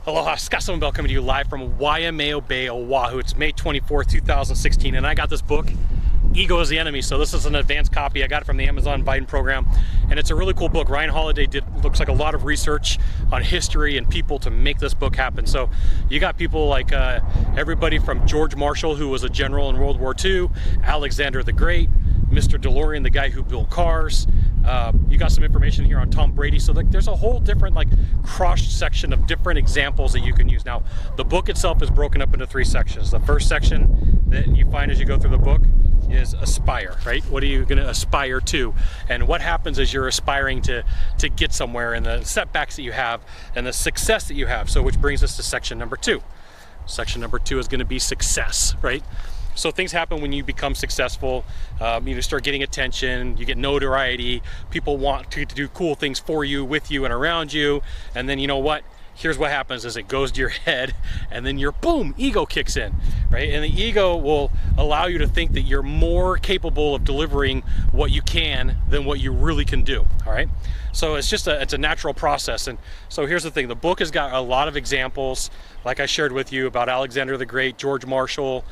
Aloha, Scott Bell coming to you live from Waimea Bay, Oahu. It's May 24th, 2016, and I got this book, Ego is the Enemy. So this is an advanced copy. I got it from the Amazon Biden program, and it's a really cool book. Ryan Holiday looks like a lot of research on history and people to make this book happen. So you got people like everybody from George Marshall, who was a general in World War II, Alexander the Great, Mr. DeLorean, the guy who built cars. You got some information here on Tom Brady. So there's a whole different cross section of different examples that you can use. Now, the book itself is broken up into 3 sections. The first section that you find as you go through the book is aspire, right? What are you going to aspire to? And what happens as you're aspiring to get somewhere, and the setbacks that you have and the success that you have. So which brings us to section number 2. Section number 2 is going to be success, right? So things happen when you become successful. You start getting attention, you get notoriety, people want to do cool things for you, with you, and around you. And then you know what? Here's what happens is it goes to your head, and then your boom, ego kicks in, right? And the ego will allow you to think that you're more capable of delivering what you can than what you really can do, all right? So it's just it's a natural process. And so here's the thing, the book has got a lot of examples, like I shared with you, about Alexander the Great, George Marshall,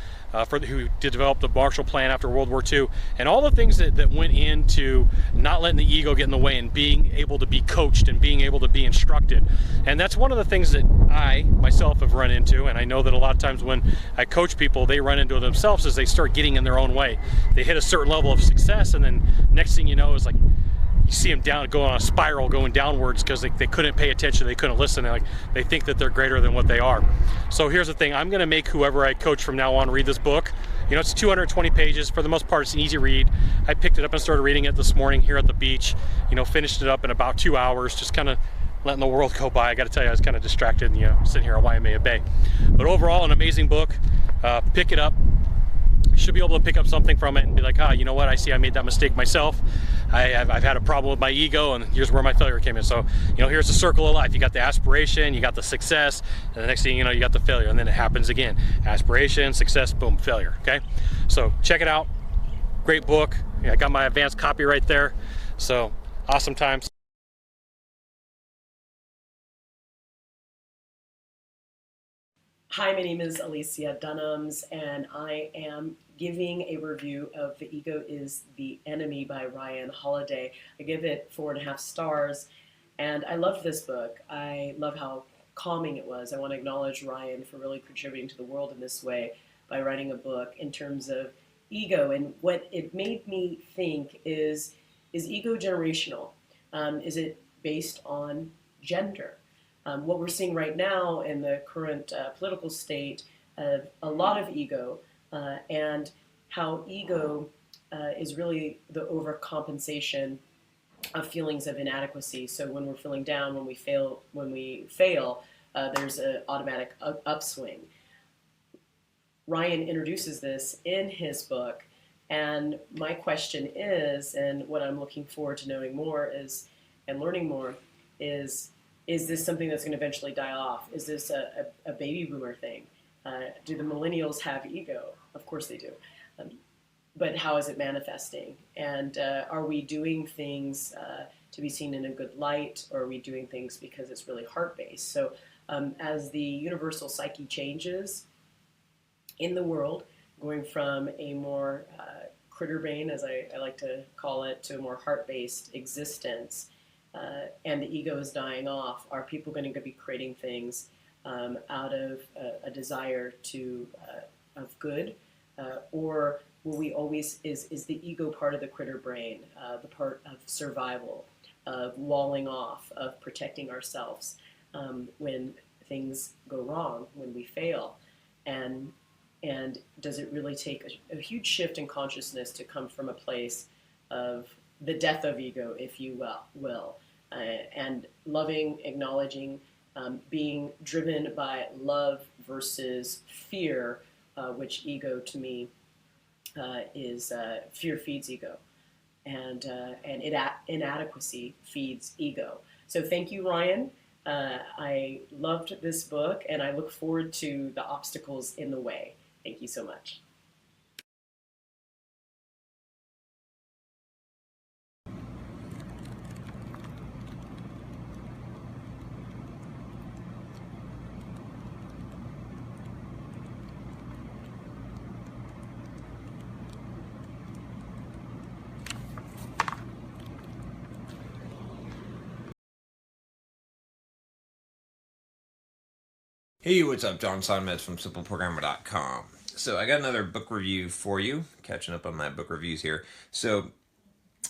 who did develop the Marshall Plan after World War II, and all the things that went into not letting the ego get in the way and being able to be coached and being able to be instructed. And that's one of the things that I myself have run into, and I know that a lot of times when I coach people, they run into it themselves as they start getting in their own way. They hit a certain level of success, and then next thing you know is you see them go on a spiral going downwards because they couldn't pay attention, they couldn't listen, they think that they're greater than what they are. So here's the thing, I'm going to make whoever I coach from now on read this book. You know, it's 220 pages. For the most part, it's an easy read. I picked it up and started reading it this morning here at the beach. You know, finished it up in about 2 hours, just kind of letting the world go by. I got to tell you, I was kind of distracted and, sitting here at Waimea Bay. But overall, an amazing book. Pick it up. You should be able to pick up something from it and be like, you know what, I see I made that mistake myself. I've had a problem with my ego, and here's where my failure came in. So, here's the circle of life. You got the aspiration, you got the success, and the next thing you know, you got the failure, and then it happens again. Aspiration, success, boom, failure, okay? So check it out. Great book. I got my advanced copy right there. So awesome times. Hi, my name is Alicia Dunhams, and I am giving a review of The Ego is the Enemy by Ryan Holiday. I give it 4.5 stars, and I love this book. I love how calming it was. I want to acknowledge Ryan for really contributing to the world in this way by writing a book in terms of ego. And what it made me think is ego generational? Is it based on gender? What we're seeing right now in the current political state of a lot of ego, and how ego is really the overcompensation of feelings of inadequacy. So when we're feeling down, when we fail, there's an automatic upswing. Ryan introduces this in his book, and my question is, and what I'm looking forward to knowing more is, and learning more is this something that's going to eventually die off? Is this a baby boomer thing? Do the millennials have ego? Of course they do. But how is it manifesting? And are we doing things to be seen in a good light, or are we doing things because it's really heart-based? So as the universal psyche changes in the world, going from a more critter brain, as I like to call it, to a more heart-based existence, and the ego is dying off, are people going to be creating things out of a desire of good, or will we always, is the ego part of the critter brain, the part of survival, of walling off, of protecting ourselves when things go wrong, when we fail? And does it really take a huge shift in consciousness to come from a place of the death of ego, if you will, and loving, acknowledging, being driven by love versus fear, which ego to me is fear feeds ego, and inadequacy feeds ego. So thank you, Ryan. I loved this book, and I look forward to the obstacles in the way. Thank you so much. Hey, what's up? John Sonmez from SimpleProgrammer.com. So I got another book review for you, catching up on my book reviews here. So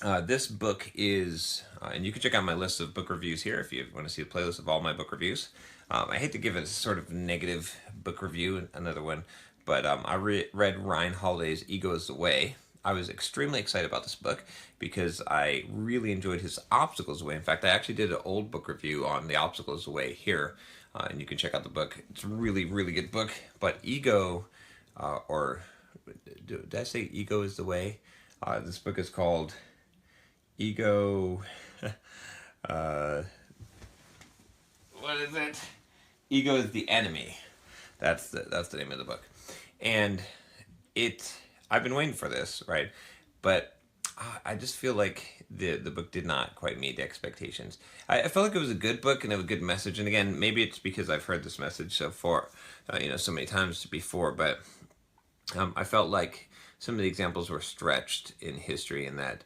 this book is, and you can check out my list of book reviews here if you want to see a playlist of all my book reviews. I hate to give it a sort of negative book review, another one, but I read Ryan Holiday's Ego is the Way. I was extremely excited about this book because I really enjoyed his Obstacles Away. In fact, I actually did an old book review on the Obstacles Away here, and you can check out the book. It's a really, really good book. But Ego, or did I say Ego is the Way? This book is called Ego. What is it? Ego is the Enemy. That's the name of the book, and I've been waiting for this, right? But I just feel like the book did not quite meet the expectations. I felt like it was a good book and it was a good message. And again, maybe it's because I've heard this message so many times before. But I felt like some of the examples were stretched in history, and that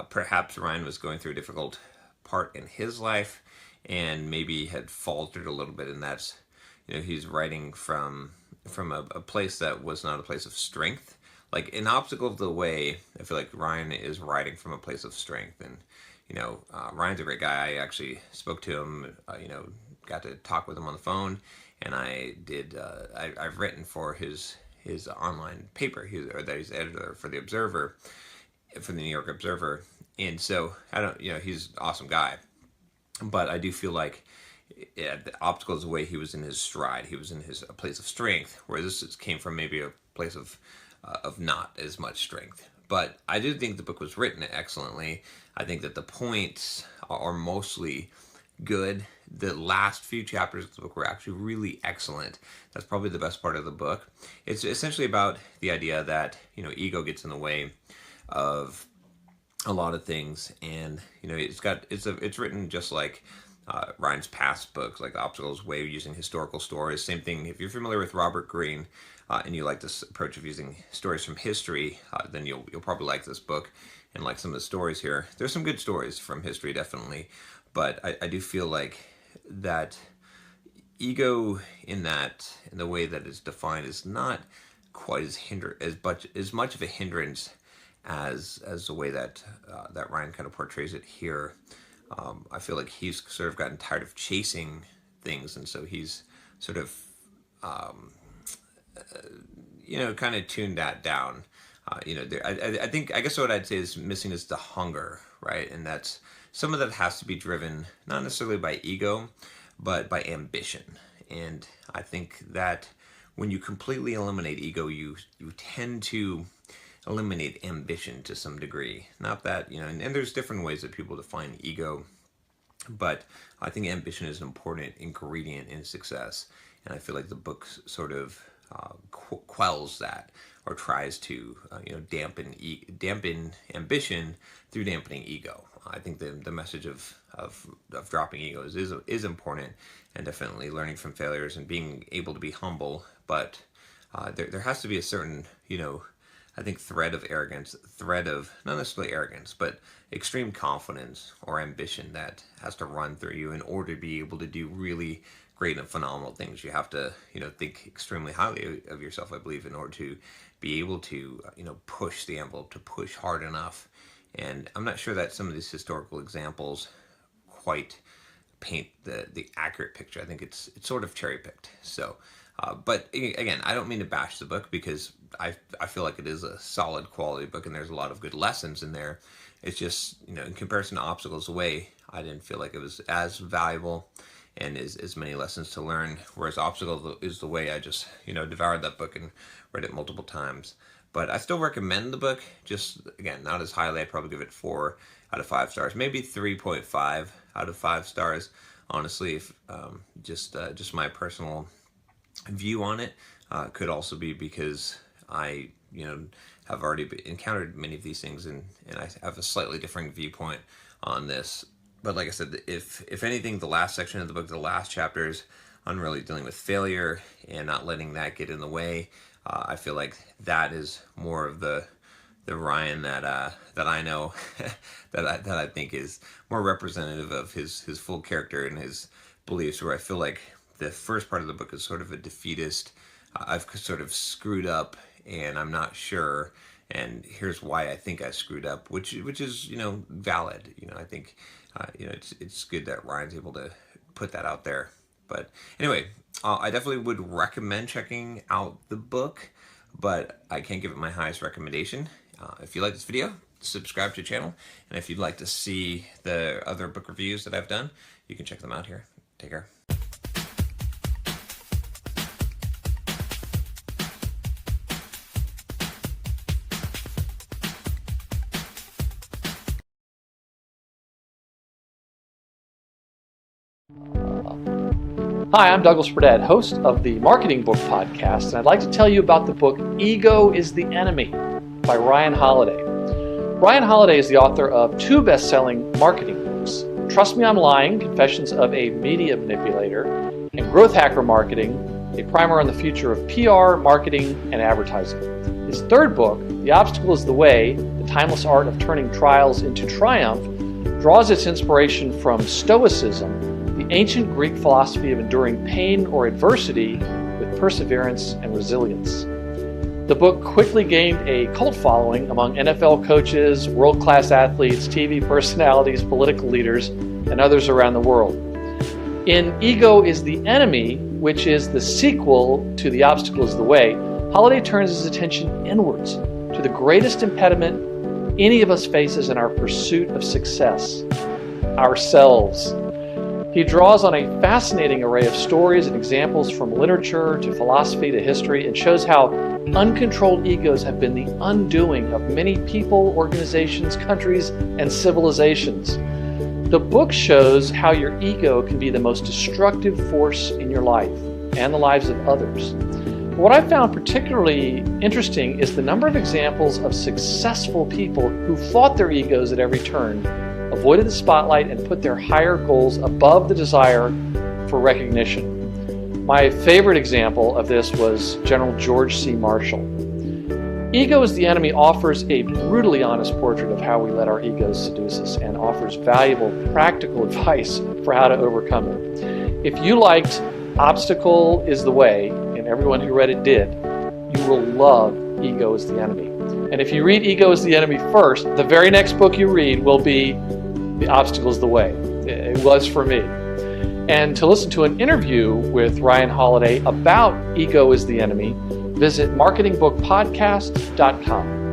perhaps Ryan was going through a difficult part in his life, and maybe had faltered a little bit. And that's, he's writing from a place that was not a place of strength. Like in Obstacle of the Way, I feel like Ryan is writing from a place of strength. And Ryan's a great guy. I actually spoke to him, got to talk with him on the phone, and I've written for his online paper. He's editor for the Observer, for the New York Observer. And so he's an awesome guy. But I do feel like the Obstacles Away, he was in his stride. He was in a place of strength, where this came from maybe a place of not as much strength. But I do think the book was written excellently. I think that the points are mostly good. The last few chapters of the book were actually really excellent. That's probably the best part of the book. It's essentially about the idea that ego gets in the way of a lot of things, and it's written just like Ryan's past books, like Obstacles Way, using historical stories. Same thing, if you're familiar with Robert Greene, and you like this approach of using stories from history, then you'll probably like this book and like some of the stories here. There's some good stories from history, definitely, but I do feel like that ego in the way that it's defined is not quite as much of a hindrance as the way that Ryan kind of portrays it here. I feel like he's sort of gotten tired of chasing things, and so he's sort of kind of tuned that down. I guess what I'd say is missing is the hunger, right? And that's some of that has to be driven not necessarily by ego, but by ambition. And I think that when you completely eliminate ego, you tend to eliminate ambition to some degree. Not that, and there's different ways that people define ego, but I think ambition is an important ingredient in success. And I feel like the book sort of quells that, or tries to dampen ambition through dampening ego. I think the message of dropping ego is important, and definitely learning from failures and being able to be humble. But there has to be a certain I think thread of not necessarily arrogance, but extreme confidence or ambition that has to run through you in order to be able to do really great and phenomenal things. You have to, think extremely highly of yourself, I believe, in order to be able to, push the envelope, to push hard enough. And I'm not sure that some of these historical examples quite paint the accurate picture. I think it's sort of cherry picked. So, but again, I don't mean to bash the book, because I feel like it is a solid quality book, and there's a lot of good lessons in there. It's just, in comparison to Obstacles Away, I didn't feel like it was as valuable and as many lessons to learn. Whereas Obstacles is the Way, I just, devoured that book and read it multiple times. But I still recommend the book, just, again, not as highly. I'd probably give it 4 out of 5 stars, maybe 3.5 out of 5 stars, honestly. If just my personal view on it. Could also be because I, have already encountered many of these things, and I have a slightly different viewpoint on this. But like I said, if anything, the last section of the book, the last chapters on really dealing with failure and not letting that get in the way, I feel like that is more of the Ryan that I know that I think is more representative of his full character and his beliefs. Where I feel like the first part of the book is sort of a defeatist. I've sort of screwed up and I'm not sure, and here's why I think I screwed up, which is valid. I think it's good that Ryan's able to put that out there. But anyway, I definitely would recommend checking out the book, but I can't give it my highest recommendation. If you like this video, subscribe to the channel, and if you'd like to see the other book reviews that I've done, you can check them out here. Take care. Hi, I'm Douglas Burdett, host of the Marketing Book Podcast, and I'd like to tell you about the book Ego is the Enemy by Ryan Holiday. Ryan Holiday is the author of 2 best-selling marketing books, Trust Me I'm Lying, Confessions of a Media Manipulator, and Growth Hacker Marketing, a primer on the future of PR, marketing, and advertising. His 3rd book, The Obstacle is the Way, The Timeless Art of Turning Trials into Triumph, draws its inspiration from Stoicism, the ancient Greek philosophy of enduring pain or adversity with perseverance and resilience. The book quickly gained a cult following among NFL coaches, world-class athletes, TV personalities, political leaders, and others around the world. In Ego is the Enemy, which is the sequel to The Obstacle is the Way, Holiday turns his attention inwards to the greatest impediment any of us faces in our pursuit of success, ourselves. He draws on a fascinating array of stories and examples from literature to philosophy to history, and shows how uncontrolled egos have been the undoing of many people, organizations, countries, and civilizations. The book shows how your ego can be the most destructive force in your life and the lives of others. What I found particularly interesting is the number of examples of successful people who fought their egos at every turn, avoided the spotlight, and put their higher goals above the desire for recognition. My favorite example of this was General George C. Marshall. Ego is the Enemy offers a brutally honest portrait of how we let our egos seduce us, and offers valuable practical advice for how to overcome it. If you liked Obstacle is the Way, and everyone who read it did, you will love Ego is the Enemy. And if you read Ego is the Enemy first, the very next book you read will be The Obstacle is the Way. It was for me. And to listen to an interview with Ryan Holiday about Ego is the Enemy, visit marketingbookpodcast.com.